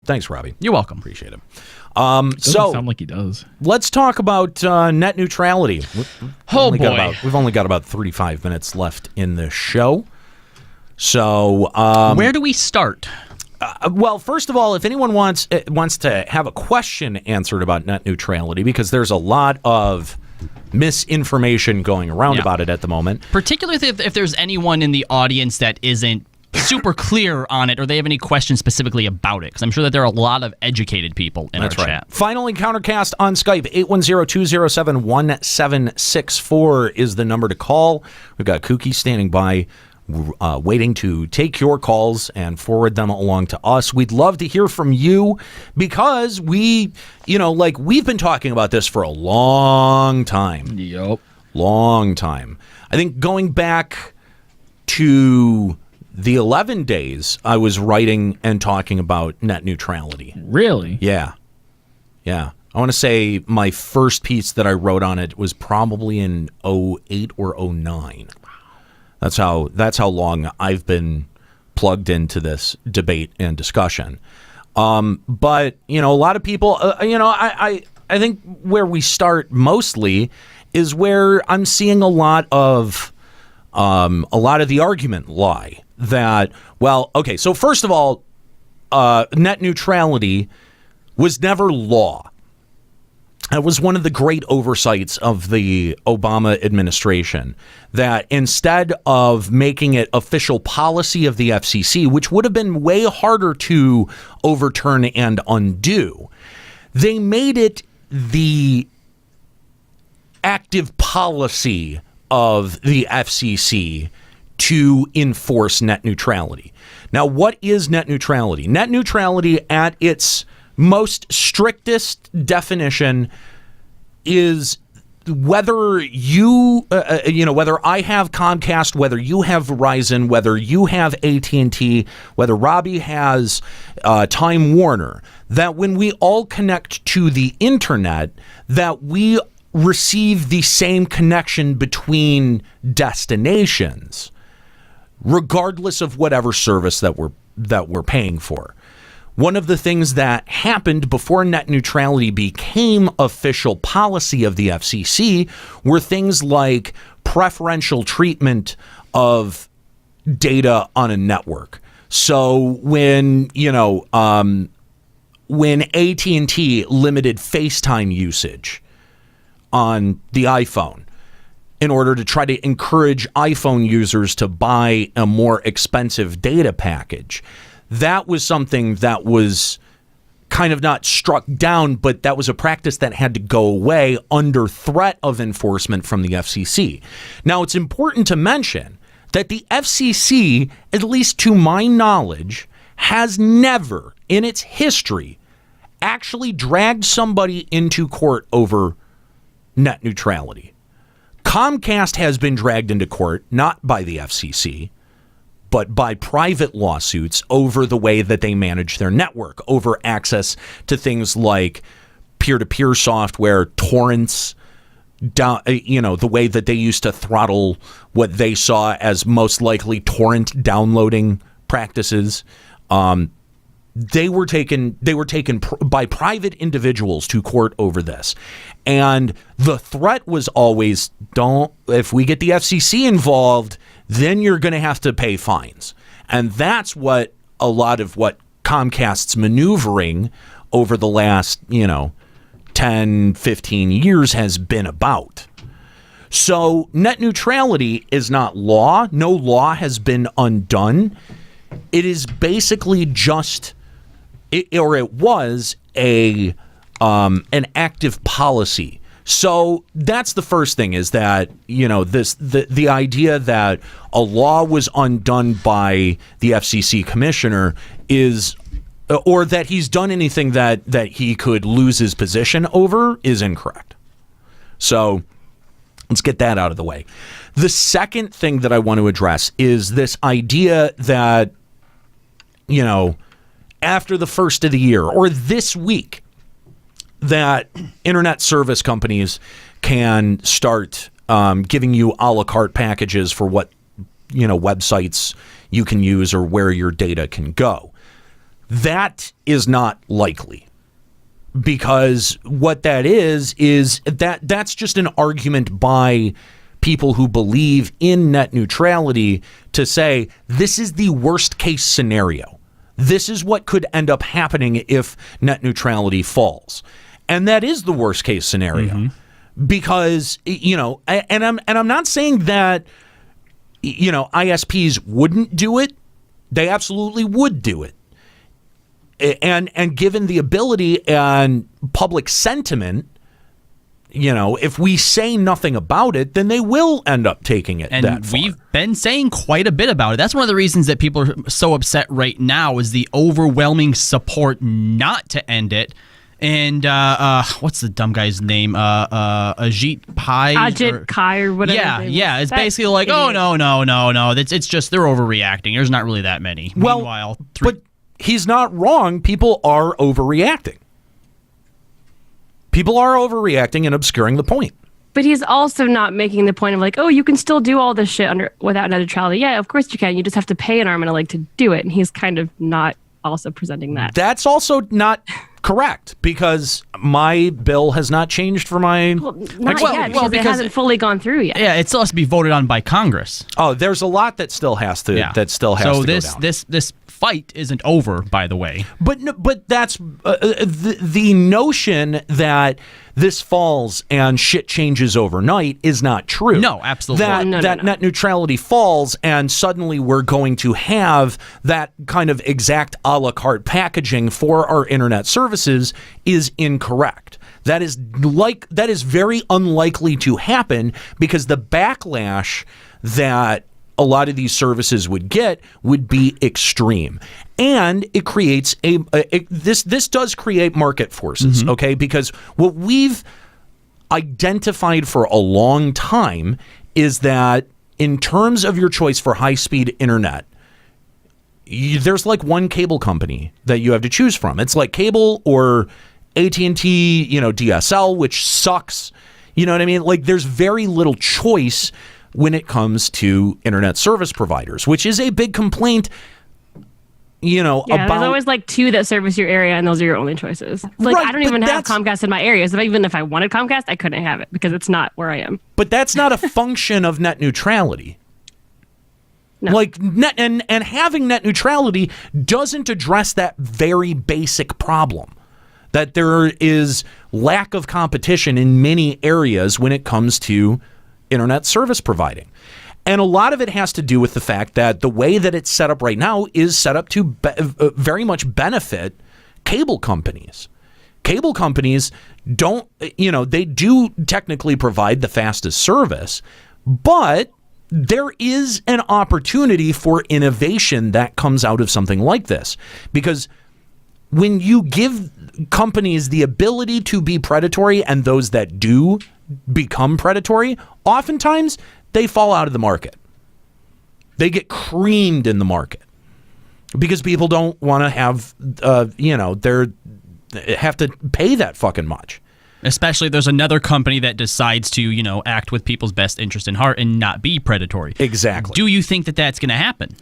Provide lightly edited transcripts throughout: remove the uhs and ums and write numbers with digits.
Thanks, Robbie. You're welcome. Appreciate it. Doesn't sound like he does. Let's talk about net neutrality. We've only got about 35 minutes left in the show. So where do we start? Well, first of all, if anyone wants to have a question answered about net neutrality, because there's a lot of misinformation going around about it at the moment. Particularly if there's anyone in the audience that isn't super clear on it, or they have any questions specifically about it, because I'm sure that there are a lot of educated people in our chat. Final Encountercast on Skype, 810-207-1764 is the number to call. We've got Kookie standing by, waiting to take your calls and forward them along to us. We'd love to hear from you, because we've been talking about this for a long time. Yep. Long time. I think going back to the 11 days, I was writing and talking about net neutrality. Really? Yeah. I want to say my first piece that I wrote on it was probably in 08 or 09. That's how long I've been plugged into this debate and discussion. But, a lot of people, I think where we start mostly is where I'm seeing a lot of the argument lie. That, well, okay, so first of all, net neutrality was never law. That was one of the great oversights of the Obama administration, that instead of making it official policy of the FCC, which would have been way harder to overturn and undo, they made it the active policy of the FCC to enforce net neutrality. Now, what is net neutrality? Net neutrality, at its most strictest definition, is whether whether I have Comcast, whether you have Verizon, whether you have AT&T, whether Robbie has Time Warner, that when we all connect to the internet, that we receive the same connection between destinations, regardless of whatever service that we're paying for. One of the things that happened before net neutrality became official policy of the FCC were things like preferential treatment of data on a network. So when AT&T limited FaceTime usage on the iPhone, in order to try to encourage iPhone users to buy a more expensive data package. That was something that was kind of not struck down, but that was a practice that had to go away under threat of enforcement from the FCC. Now, it's important to mention that the FCC, at least to my knowledge, has never in its history actually dragged somebody into court over net neutrality. Comcast has been dragged into court, not by the FCC, but by private lawsuits over the way that they manage their network, over access to things like peer-to-peer software, torrents, the way that they used to throttle what they saw as most likely torrent downloading practices. They were taken by private individuals to court over this. And the threat was always, if we get the FCC involved, then you're going to have to pay fines. And that's what a lot of what Comcast's maneuvering over the last, 10, 15 years has been about. So net neutrality is not law. No law has been undone. It is basically just, it was an active policy. So that's the first thing, is that, the idea that a law was undone by the FCC commissioner is, or that he's done anything that he could lose his position over, is incorrect. So let's get that out of the way. The second thing that I want to address is this idea that, after the first of the year or this week, that internet service companies can start giving you a la carte packages for what websites you can use or where your data can go. That is not likely. Because what that is that's just an argument by people who believe in net neutrality to say this is the worst case scenario. This is what could end up happening if net neutrality falls. And that is the worst case scenario. Because, and I'm not saying that, ISPs wouldn't do it. They absolutely would do it. And given the ability and public sentiment, if we say nothing about it, then they will end up taking it. And we've been saying quite a bit about it. That's one of the reasons that people are so upset right now is the overwhelming support not to end it. And what's the dumb guy's name? Ajit Pai? Ajit Kai or whatever. Yeah. It's basically like, idiot. Oh, no. It's just they're overreacting. There's not really that many. Well, meanwhile, but he's not wrong. People are overreacting. People are overreacting and obscuring the point. But he's also not making the point of like, oh, you can still do all this shit without net neutrality. Yeah, of course you can. You just have to pay an arm and a leg to do it. And he's kind of not also presenting that. That's also not correct because my bill has not changed for my... Well, not yet, because it hasn't fully gone through yet. Yeah, it still has to be voted on by Congress. Oh, there's a lot that still has to to go down. This fight isn't over, by the way. But that's the notion that this falls and shit changes overnight is not true. No, absolutely. That net neutrality falls and suddenly we're going to have that kind of exact a la carte packaging for our internet services is incorrect. That is very unlikely to happen because the backlash that a lot of these services would be extreme. And it creates this does create market forces, okay? Because what we've identified for a long time is that in terms of your choice for high-speed internet, there's like one cable company that you have to choose from. It's like cable or AT&T, DSL, which sucks. You know what I mean? Like there's very little choice when it comes to internet service providers, which is a big complaint, about... there's always like two that service your area, and those are your only choices. Like, right, I don't even have Comcast in my area, so even if I wanted Comcast, I couldn't have it because it's not where I am. But that's not a function of net neutrality. No. Like, and having net neutrality doesn't address that very basic problem, that there is lack of competition in many areas when it comes to internet service providing. And a lot of it has to do with the fact that the way that it's set up right now is set up to very much benefit cable companies. Cable companies don't, they do technically provide the fastest service, but there is an opportunity for innovation that comes out of something like this. Because when you give companies the ability to be predatory and those that do become predatory, oftentimes they fall out of the market. They get creamed in the market because people don't want to have, they have to pay that fucking much. Especially if there's another company that decides to, act with people's best interest in heart and not be predatory. Exactly. Do you think that that's going to happen?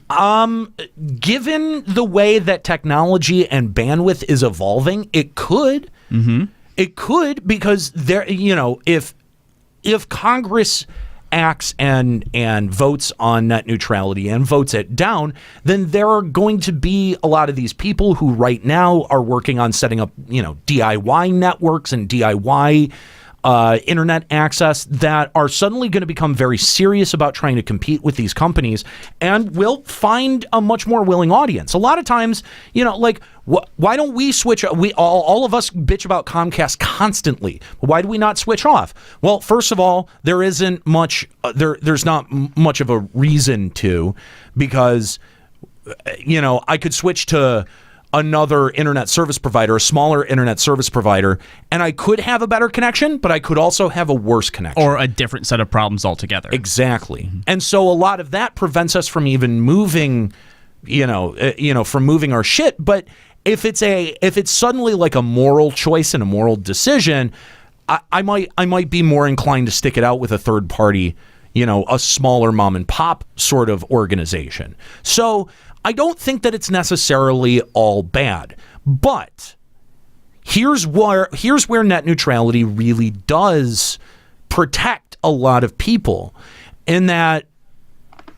Given the way that technology and bandwidth is evolving, it could. Mm-hmm. It could because there, if Congress acts and votes on net neutrality and votes it down, then there are going to be a lot of these people who right now are working on setting up, DIY networks and DIY internet access that are suddenly going to become very serious about trying to compete with these companies and will find a much more willing audience. A lot of times, why don't we switch? We all of us bitch about Comcast constantly. Why do we not switch off? Well, first of all, there isn't much. There's not much of a reason to, because I could switch to another internet service provider, a smaller internet service provider, and I could have a better connection, but I could also have a worse connection. Or a different set of problems altogether. Exactly. Mm-hmm. And so a lot of that prevents us from even moving, from moving our shit. But if it's suddenly like a moral choice and a moral decision, I might be more inclined to stick it out with a third party, a smaller mom and pop sort of organization. So I don't think that it's necessarily all bad, but here's where net neutrality really does protect a lot of people, in that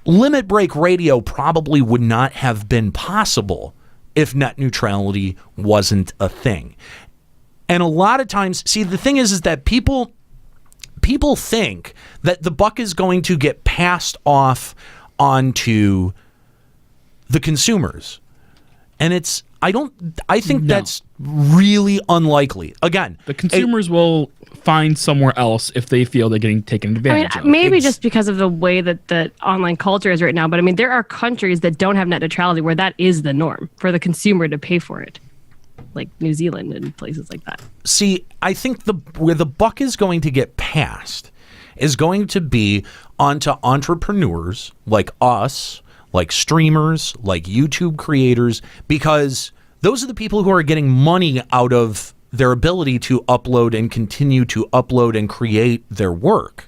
limit break radio probably would not have been possible if net neutrality wasn't a thing. And a lot of times, see, the thing is that people think that the buck is going to get passed off onto the consumers. And I think that's really unlikely. Again, the consumers will find somewhere else if they feel they're getting taken advantage of. Maybe just because of the way that the online culture is right now. But I mean, there are countries that don't have net neutrality where that is the norm for the consumer to pay for it, like New Zealand and places like that. See, I think where the buck is going to get passed is going to be onto entrepreneurs like us, like streamers, like YouTube creators, because those are the people who are getting money out of their ability to upload and continue to upload and create their work.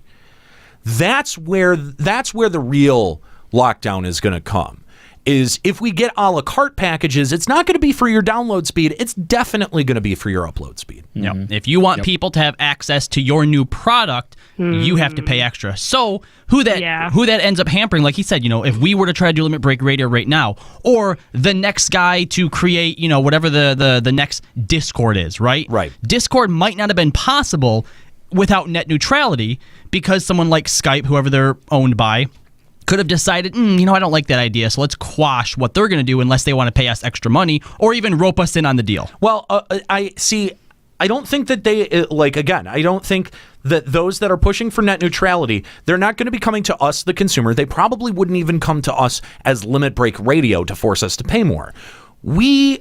That's where the real lockdown is going to come. Is if we get a la carte packages, it's not going to be for your download speed. It's definitely going to be for your upload speed. Yep. If you want people to have access to your new product, you have to pay extra. So who that ends up hampering, like he said, if we were to try to do limit break radio right now, or the next guy to create, whatever the next Discord is, right? Right. Discord might not have been possible without net neutrality, because someone like Skype, whoever they're owned by, could have decided, I don't like that idea, so let's quash what they're going to do unless they want to pay us extra money or even rope us in on the deal. Well, I don't think that I don't think that those that are pushing for net neutrality, they're not going to be coming to us, the consumer. They probably wouldn't even come to us as limit break radio to force us to pay more.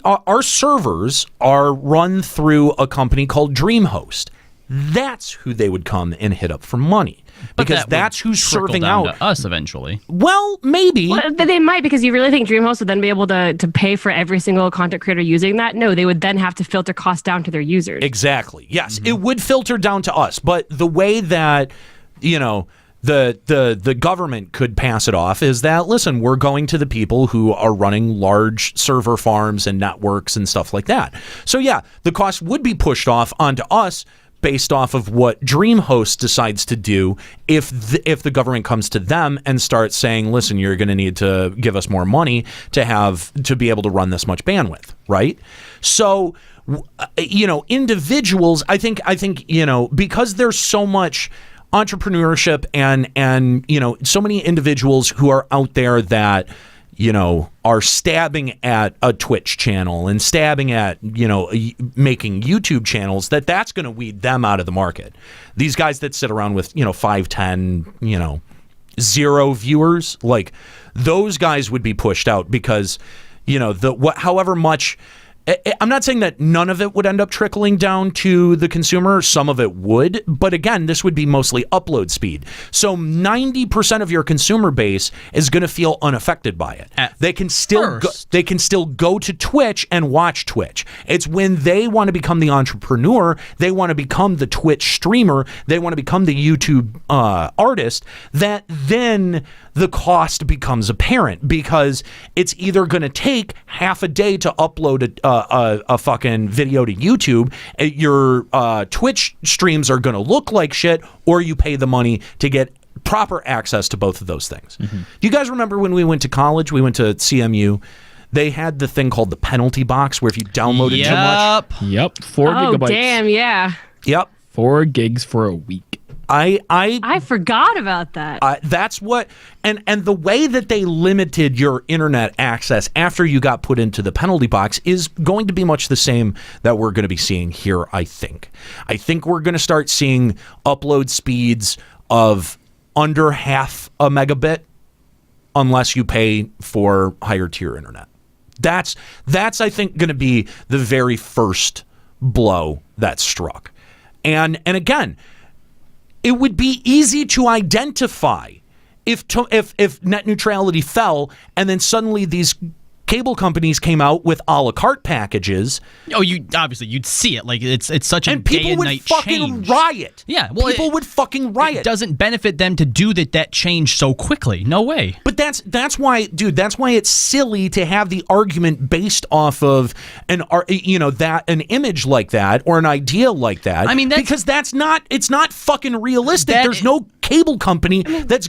Our servers are run through a company called DreamHost. That's who they would come and hit up for money. Because that's who's serving out to us eventually. Well, maybe. Well, they might, because you really think DreamHost would then be able to pay for every single content creator using that? No, they would then have to filter costs down to their users. Exactly. Yes, it would filter down to us. But the way that, the government could pass it off is that, listen, we're going to the people who are running large server farms and networks and stuff like that. So yeah, the cost would be pushed off onto us, based off of what DreamHost decides to do if the government comes to them and starts saying, listen, you're going to need to give us more money to be able to run this much bandwidth, right? So, individuals, I think, because there's so much entrepreneurship and so many individuals who are out there that, are stabbing at a Twitch channel and stabbing at, making YouTube channels, that's going to weed them out of the market. These guys that sit around with, 5, 10, 0 viewers, like those guys would be pushed out because, however much. I'm not saying that none of it would end up trickling down to the consumer. Some of it would. But again, this would be mostly upload speed. So 90% of your consumer base is going to feel unaffected by it. They can still go to Twitch and watch Twitch. It's when they want to become the entrepreneur, they want to become the Twitch streamer, they want to become the YouTube artist, that then the cost becomes apparent, because it's either going to take half a day to upload a fucking video to YouTube. Your Twitch streams are going to look like shit, or you pay the money to get proper access to both of those things. Do you guys remember when we went to college? We went to CMU. They had the thing called the penalty box, where if you downloaded too much. Yep. 4 gigabytes. Oh, damn, yeah. Yep. 4 gigs for a week. I forgot about that. That's what, and the way that they limited your internet access after you got put into the penalty box is going to be much the same that we're going to be seeing here, I think. I think we're going to start seeing upload speeds of under half a megabit unless you pay for higher tier internet. That's I think going to be the very first blow that's struck. And again, it would be easy to identify if net neutrality fell and then suddenly these cable companies came out with a la carte packages. Oh, you'd see it. Like it's such a And day people and would night fucking change. riot. Yeah, well, people would fucking riot. It doesn't benefit them to do that change so quickly. No way. But that's why, dude. That's why it's silly to have the argument based off of an image like that or an idea like that. I mean, because it's not fucking realistic. There's no cable company that's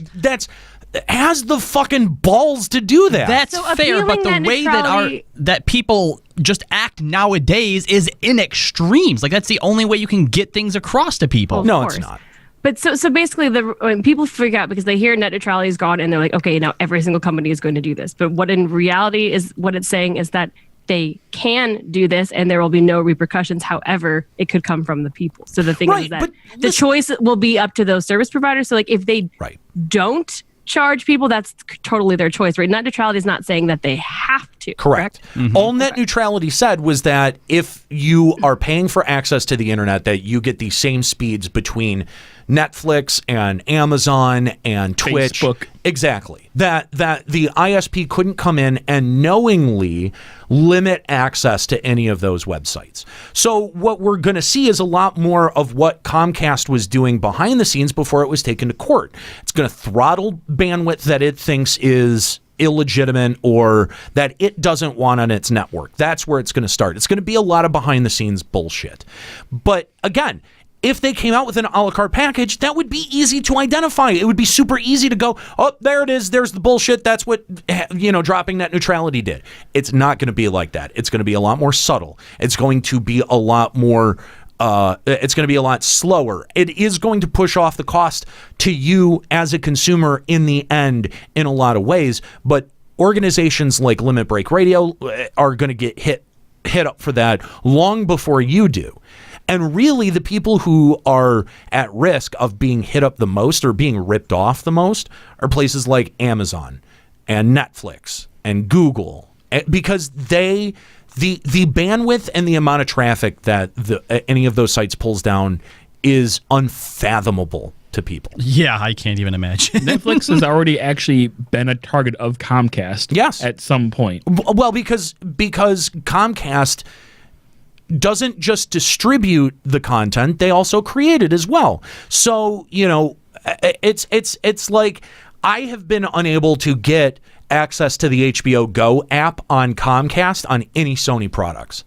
has the fucking balls to do that. That's So fair, but the appealing way neutrality- that people just act nowadays is in extremes. Like that's the only way you can get things across to people. Of no, course. it's not. But so basically, when people freak out because they hear net neutrality is gone and they're like, okay, now every single company is going to do this. But what in reality is what it's saying is that they can do this and there will be no repercussions. However, it could come from the people. So the thing Right, is that but the choice will be up to those service providers. So like if they Right. don't charge people, that's totally their choice, right? Net neutrality is not saying that they have to. Correct. All net neutrality said was that if you are paying for access to the internet, that you get the same speeds between Netflix and Amazon and Twitch. Facebook. Exactly. That the ISP couldn't come in and knowingly limit access to any of those websites. So what we're going to see is a lot more of what Comcast was doing behind the scenes before it was taken to court. It's going to throttle bandwidth that it thinks is illegitimate or that it doesn't want on its network. That's where it's going to start. It's going to be a lot of behind the scenes bullshit. But again, if they came out with an a la carte package, that would be easy to identify. It would be super easy to go, oh, there it is. There's the bullshit. That's what, dropping net neutrality did. It's not going to be like that. It's going to be a lot more subtle. It's going to be a lot more, it's going to be a lot slower. It is going to push off the cost to you as a consumer in the end in a lot of ways. But organizations like Limit Break Radio are going to get hit up for that long before you do. And really, the people who are at risk of being hit up the most or being ripped off the most are places like Amazon and Netflix and Google, because the bandwidth and the amount of traffic that any of those sites pulls down is unfathomable to people. Yeah, I can't even imagine. Netflix has already actually been a target of Comcast. Yes. At some point. Well, because Comcast doesn't just distribute the content, they also create it as well. So, it's like I have been unable to get access to the HBO Go app on Comcast on any Sony products.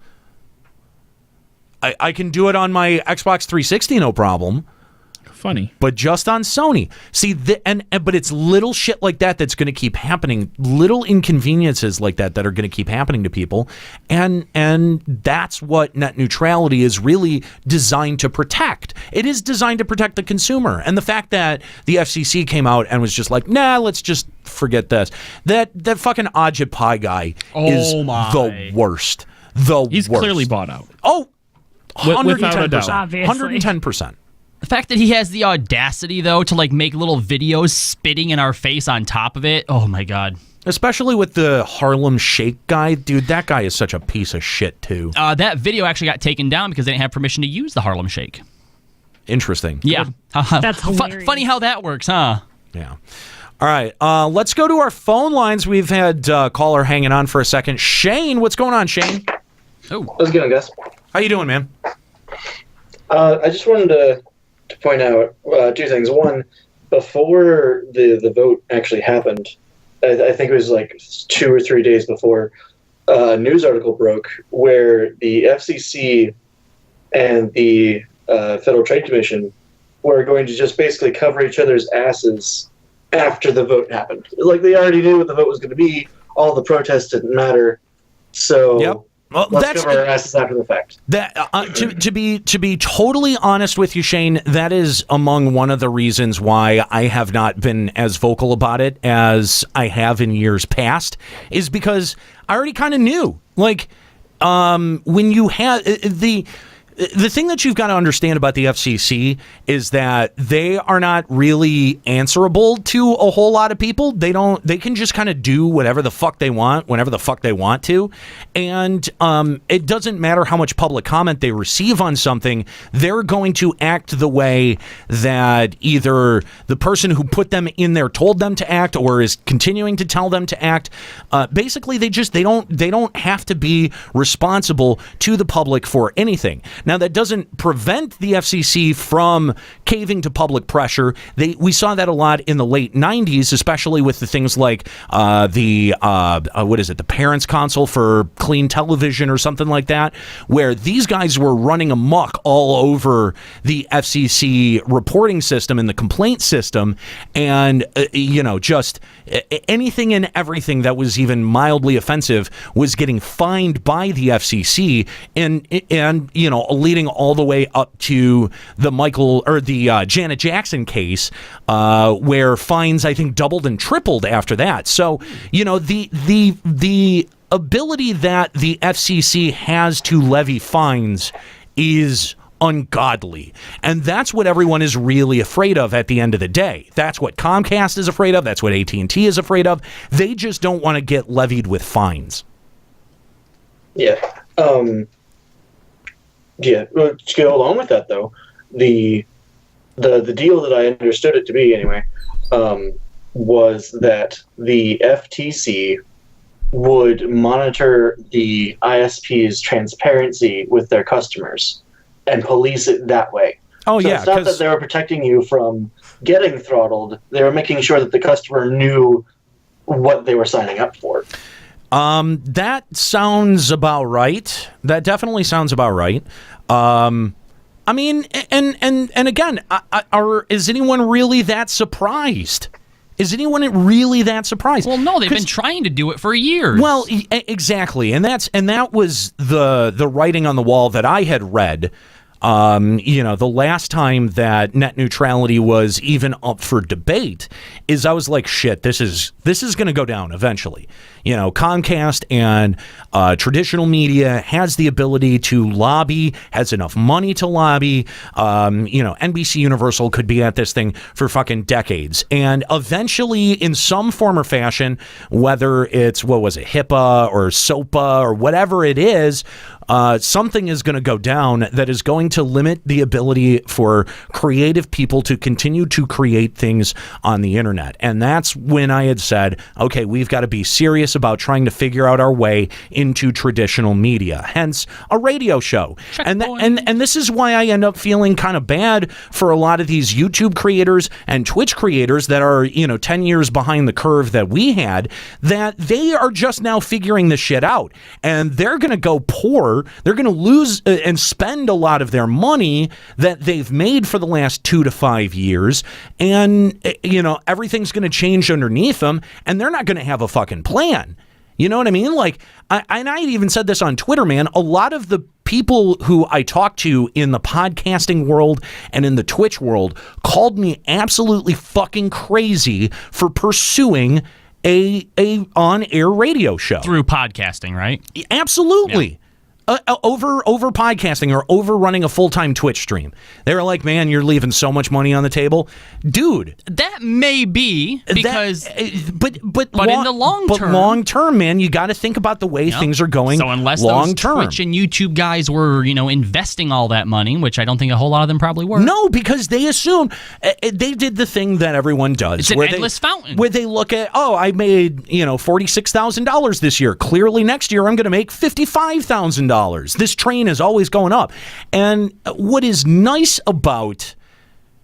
I can do it on my Xbox 360, no problem. Funny. But just on Sony. See, but it's little shit like that that's going to keep happening, little inconveniences like that are going to keep happening to people, and that's what net neutrality is really designed to protect. It is designed to protect the consumer, and the fact that the FCC came out and was just like, nah, let's just forget this. That fucking Ajit Pai guy is the worst. He's clearly bought out. Oh, Without a doubt. 110%. The fact that he has the audacity, though, to like make little videos spitting in our face on top of it. Oh, my God. Especially with the Harlem Shake guy. Dude, that guy is such a piece of shit, too. That video actually got taken down because they didn't have permission to use the Harlem Shake. Interesting. Yeah. That's hilarious. Funny how that works, huh? Yeah. All right. Let's go to our phone lines. We've had a caller hanging on for a second. Shane, what's going on, Shane? Oh. How's it going, guys? How you doing, man? I just wanted to point out two things. One, before the vote actually happened, I think it was like 2 or 3 days before, a news article broke where the FCC and the Federal Trade Commission were going to just basically cover each other's asses after the vote happened. Like, they already knew what the vote was going to be. All the protests didn't matter. So Yep. Well, let's cover our asses after the fact. That to be totally honest with you, Shane, that is among one of the reasons why I have not been as vocal about it as I have in years past, is because I already kind of knew. Like, when you had the thing that you've got to understand about the FCC is that they are not really answerable to a whole lot of people. They can just kind of do whatever the fuck they want, whenever the fuck they want to. And it doesn't matter how much public comment they receive on something, they're going to act the way that either the person who put them in there told them to act or is continuing to tell them to act. Basically, they don't have to be responsible to the public for anything. Now, that doesn't prevent the FCC from caving to public pressure. We saw that a lot in the late 90s, especially with the things like the Parents Council for Clean Television or something like that, where these guys were running amok all over the FCC reporting system and the complaint system, and just anything and everything that was even mildly offensive was getting fined by the FCC, and leading all the way up to the Janet Jackson case, where fines I think doubled and tripled after that. So the ability that the FCC has to levy fines is ungodly, and that's what everyone is really afraid of at the end of the day. That's what Comcast is afraid of. That's what AT&T is afraid of. They just don't want to get levied with fines. Yeah. Well, to go along with that, though, the deal that I understood it to be anyway was that the FTC would monitor the ISP's transparency with their customers and police it that way. Oh, so yeah. It's not that they were protecting you from getting throttled. They were making sure that the customer knew what they were signing up for. That sounds about right. That definitely sounds about right. I mean, and again, is anyone really that surprised? Is anyone really that surprised? Well, no, they've been trying to do it for years. Well, exactly, and that was the writing on the wall that I had read. The last time that net neutrality was even up for debate, is I was like, shit, this is going to go down eventually. Comcast and traditional media has the ability to lobby, has enough money to lobby. NBC Universal could be at this thing for fucking decades. And eventually, in some form or fashion, whether it's, HIPAA or SOPA or whatever it is, something is going to go down that is going to limit the ability for creative people to continue to create things on the internet. And that's when I had said, okay, we've got to be serious about trying to figure out our way into traditional media, hence a radio show. And this is why I end up feeling kind of bad for a lot of these YouTube creators and Twitch creators that are, 10 years behind the curve that we had, that they are just now figuring this shit out. And they're going to go poor. They're going to lose and spend a lot of their money that they've made for the last 2 to 5 years. And, everything's going to change underneath them, and they're not going to have a fucking plan. You know what I mean? Like, I even said this on Twitter, man. A lot of the people who I talk to in the podcasting world and in the Twitch world called me absolutely fucking crazy for pursuing a on-air radio show. Through podcasting, right? Absolutely. Yeah. Over podcasting or over running a full-time Twitch stream. They were like, man, you're leaving so much money on the table. Dude. That may be because... But in the long term... But long term, man, you got to think about the way things are going long term. So unless those Twitch and YouTube guys were, investing all that money, which I don't think a whole lot of them probably were. No, because they assume... They did the thing that everyone does. It's an endless fountain. Where they look at, I made, $46,000 this year. Clearly next year I'm going to make $55,000. This train is always going up. And what is nice about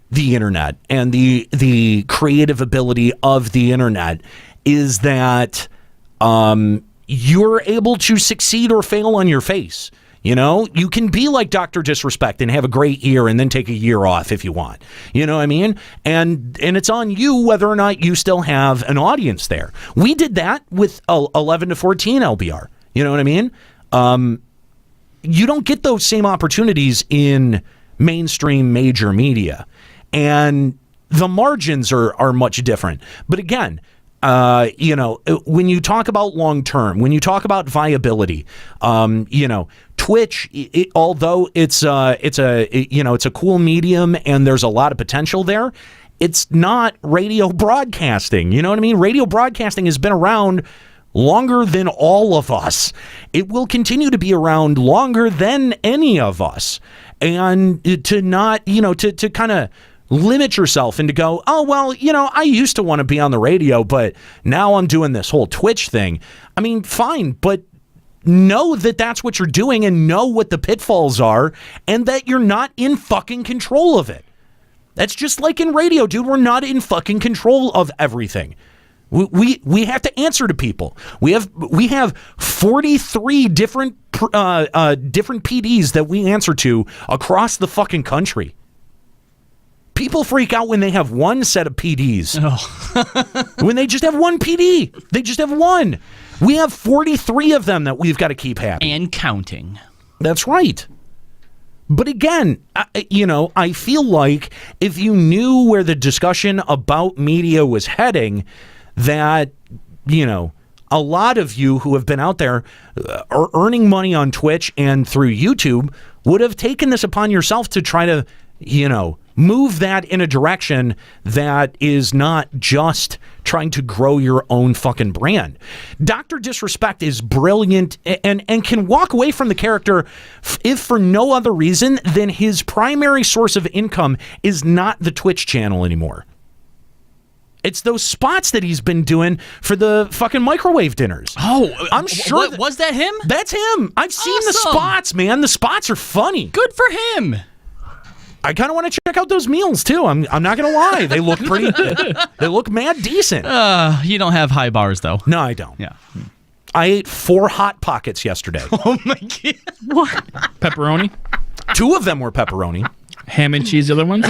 the internet and the creative ability of the internet is that you're able to succeed or fail on your face. You can be like Dr. Disrespect and have a great year and then take a year off if you want. You know what I mean? And it's on you whether or not you still have an audience there. We did that with 11 to 14 LBR. You know what I mean? You don't get those same opportunities in mainstream major media, and the margins are much different. But again, when you talk about long term, when you talk about viability, Twitch, although it's a cool medium and there's a lot of potential there, it's not radio broadcasting. You know what I mean? Radio broadcasting has been around longer than all of us. It will continue to be around longer than any of us. And to not, to kind of limit yourself and to go, oh, well, I used to want to be on the radio, but now I'm doing this whole Twitch thing. I mean, fine, but know that that's what you're doing and know what the pitfalls are and that you're not in fucking control of it. That's just like in radio, dude. We're not in fucking control of everything. We have to answer to people. We have 43 different PDs that we answer to across the fucking country. People freak out when they have one set of PDs. Oh. When they just have one PD. They just have one. We have 43 of them that we've got to keep happy. And counting. That's right. But again, I feel like if you knew where the discussion about media was heading, that, a lot of you who have been out there are earning money on Twitch and through YouTube would have taken this upon yourself to try to, move that in a direction that is not just trying to grow your own fucking brand. Dr. Disrespect is brilliant and can walk away from the character if for no other reason than his primary source of income is not the Twitch channel anymore. It's those spots that he's been doing for the fucking microwave dinners. Oh, I'm sure. Was that him? That's him. I've seen the spots, man. The spots are funny. Good for him. I kind of want to check out those meals too. I'm not gonna lie. They look pretty. They look mad decent. You don't have high bars though. No, I don't. Yeah. I ate 4 Hot Pockets yesterday. Oh my god. What? Pepperoni, 2 of them were pepperoni. ham and cheese. The other ones.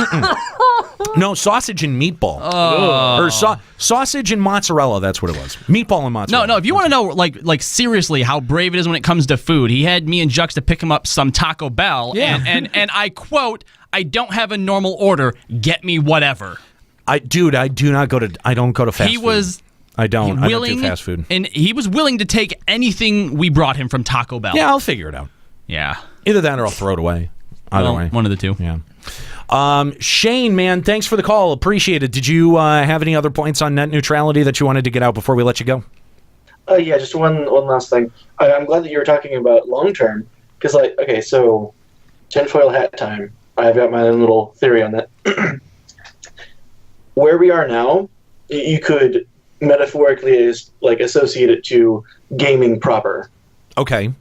No, sausage and meatball. Oh. Or sausage and mozzarella. That's what it was. Meatball and mozzarella. No. If you want to know, like seriously, how brave it is when it comes to food, he had me and Jux to pick him up some Taco Bell. Yeah. And I quote, "I don't have a normal order. Get me whatever." I don't go to fast food. I don't do fast food. And he was willing to take anything we brought him from Taco Bell. Yeah, I'll figure it out. Yeah. Either that or I'll throw it away. Either way. One of the two. Yeah. Shane, man, thanks for the call. Appreciate it. Did you have any other points on net neutrality that you wanted to get out before we let you go? Yeah, just one last thing. I'm glad that you were talking about long term because, so tinfoil hat time. I've got my own little theory on that. Where we are now, you could metaphorically associate it to gaming proper. Okay.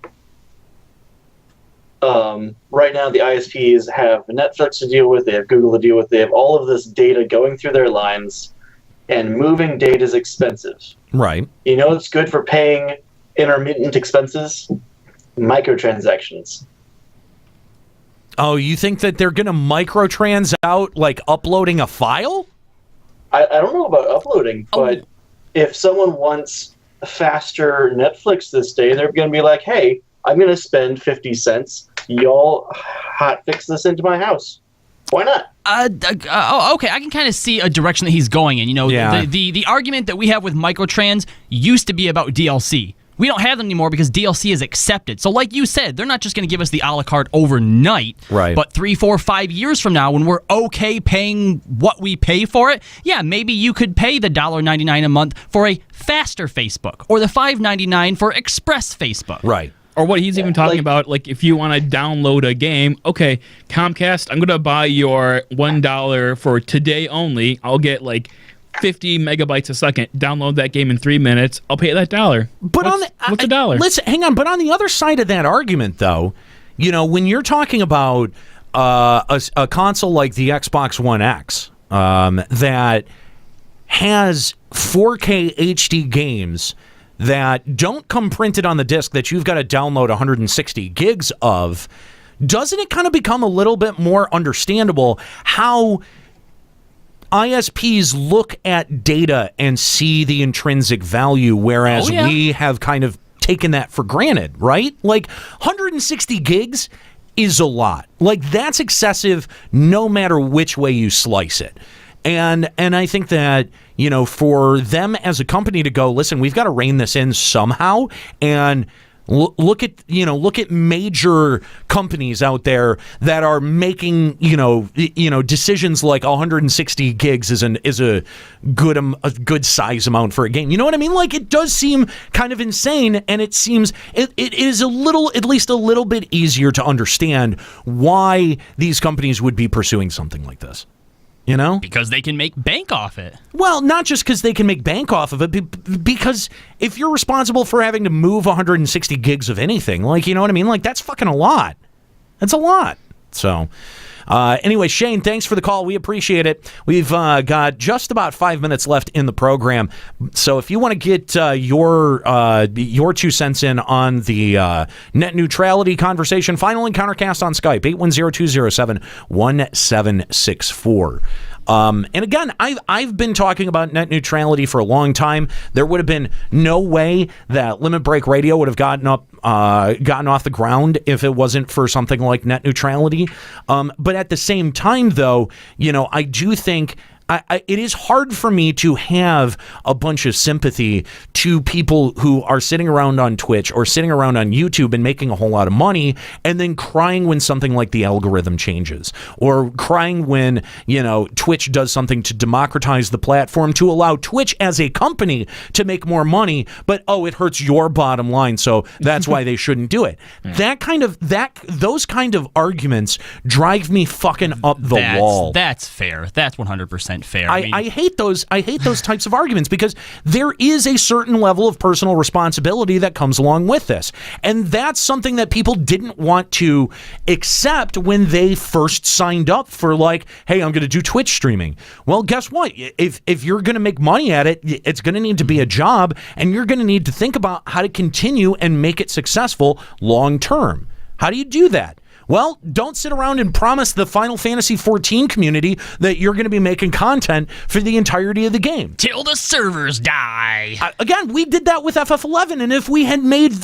Right now, the ISPs have Netflix to deal with, they have Google to deal with, they have all of this data going through their lines, and moving data is expensive. Right. You know what's good for paying intermittent expenses? Microtransactions. Oh, you think that they're going to microtrans out, like uploading a file? I don't know about uploading, but if someone wants faster Netflix this day, they're going to be like, hey, I'm going to spend 50 cents. Y'all hotfix this into my house. Why not? Okay, I can kind of see a direction that he's going in. Yeah. The argument that we have with microtrans used to be about DLC. We don't have them anymore because DLC is accepted. So like you said, they're not just going to give us the a la carte overnight. Right. But 3, 4, 5 years from now, when we're okay paying what we pay for it, yeah, maybe you could pay the $1.99 a month for a faster Facebook or the $5.99 for Express Facebook. Right. Or what he's even talking about, like if you want to download a game, okay, Comcast, I'm going to buy your $1 for today only. I'll get 50 megabytes a second. Download that game in 3 minutes. I'll pay that $1. But what's $1? Listen, hang on. But on the other side of that argument, though, when you're talking about a console like the Xbox One X that has 4K HD games that don't come printed on the disc that you've got to download 160 gigs of, doesn't it kind of become a little bit more understandable how ISPs look at data and see the intrinsic value, whereas we have kind of taken that for granted, right? 160 gigs is a lot. That's excessive no matter which way you slice it. And I think that, for them as a company to go, listen, we've got to rein this in somehow, and Look at major companies out there that are making decisions like 160 gigs is a good size amount for a game. You know what I mean? Like, it does seem kind of insane, and it seems it is at least a little bit easier to understand why these companies would be pursuing something like this. You know? Because they can make bank off it. Well, not just because they can make bank off of it, because if you're responsible for having to move 160 gigs of anything, like, you know what I mean? Like, that's fucking a lot. That's a lot. So, anyway, Shane, thanks for the call. We appreciate it. We've got just about 5 minutes left in the program. So if you want to get your 2 cents in on the net neutrality conversation, Final Encountercast on Skype, 810-207-1764. And again, I've been talking about net neutrality for a long time. There would have been no way that Limit Break Radio would have gotten off the ground if it wasn't for something like net neutrality. But at the same time, though, I do think it is hard for me to have a bunch of sympathy to people who are sitting around on Twitch or sitting around on YouTube and making a whole lot of money and then crying when something like the algorithm changes, or crying when, Twitch does something to democratize the platform to allow Twitch as a company to make more money, but it hurts your bottom line, so that's why they shouldn't do it. Those kind of arguments drive me fucking up the wall. That's fair. That's 100% fair. I hate those types of arguments, because there is a certain level of personal responsibility that comes along with this. And that's something that people didn't want to accept when they first signed up for, like, hey, I'm going to do Twitch streaming. Well, guess what? If you're going to make money at it, it's going to need to be a job, and you're going to need to think about how to continue and make it successful long term. How do you do that? Well, don't sit around and promise the Final Fantasy XIV community that you're going to be making content for the entirety of the game. Till the servers die. Again, we did that with FF11, and if we had made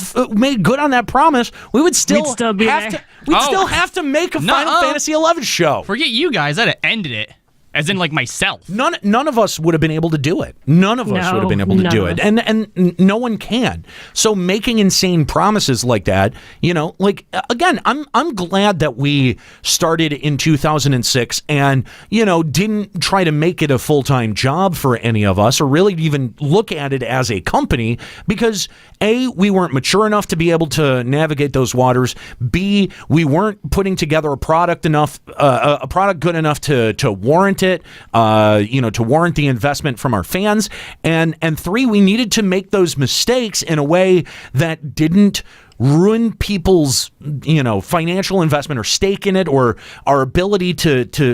good on that promise, we would still still have to make a Final Fantasy XI show. Forget you guys. I'd have ended it. As in, like, myself. None of us would have been able to do it. None of us would have been able to do it. And no one can. So making insane promises like that, again, I'm glad that we started in 2006 and, didn't try to make it a full-time job for any of us, or really even look at it as a company, because A, we weren't mature enough to be able to navigate those waters. B, we weren't putting together a product good enough to warrant it, to warrant the investment from our fans. And 3, we needed to make those mistakes in a way that didn't ruin people's, financial investment or stake in it, or our ability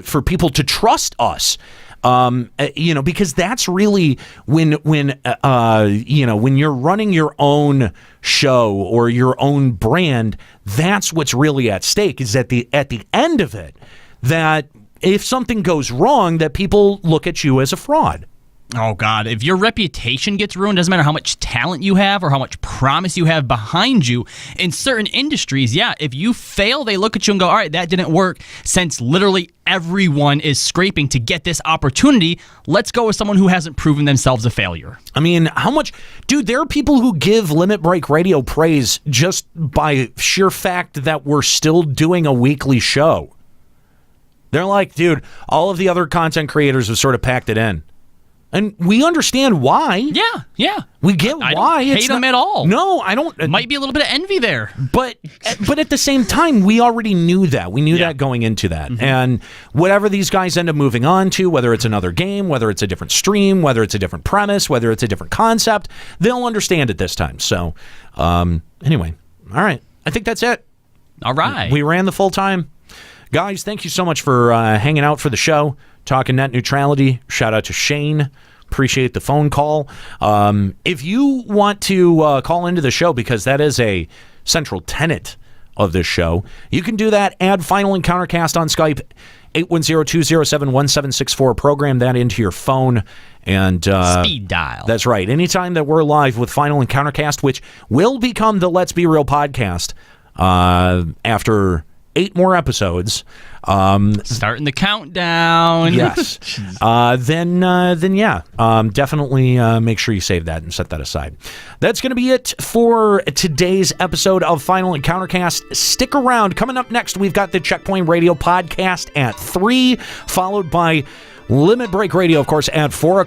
for people to trust us. Because that's really when you're running your own show or your own brand, that's what's really at stake, is at the end of it, that if something goes wrong, that people look at you as a fraud. Oh, God. If your reputation gets ruined, doesn't matter how much talent you have or how much promise you have behind you. In certain industries, if you fail, they look at you and go, all right, that didn't work. Since literally everyone is scraping to get this opportunity, let's go with someone who hasn't proven themselves a failure. I mean, dude, there are people who give Limit Break Radio praise just by sheer fact that we're still doing a weekly show. They're like, dude, all of the other content creators have sort of packed it in. And we understand why. Yeah. We get why. I don't hate them at all. No, I don't. It might be a little bit of envy there. But at the same time, we already knew that. We knew that going into that. Mm-hmm. And whatever these guys end up moving on to, whether it's another game, whether it's a different stream, whether it's a different premise, whether it's a different concept, they'll understand it this time. So, anyway. All right. I think that's it. All right. We ran the full time. Guys, thank you so much for hanging out for the show, talking net neutrality. Shout out to Shane. Appreciate the phone call. If you want to call into the show, because that is a central tenet of this show, you can do that. Add Final Encountercast on Skype, 810-207-1764. Program that into your phone. And speed dial. That's right. Anytime that we're live with Final Encountercast, which will become the Let's Be Real podcast after 8 more episodes. Starting the countdown. Yes. Then yeah, definitely make sure you save that and set that aside. That's going to be it for today's episode of Final Encountercast. Stick around. Coming up next, we've got the Checkpoint Radio podcast at 3, followed by Limit Break Radio, of course, at 4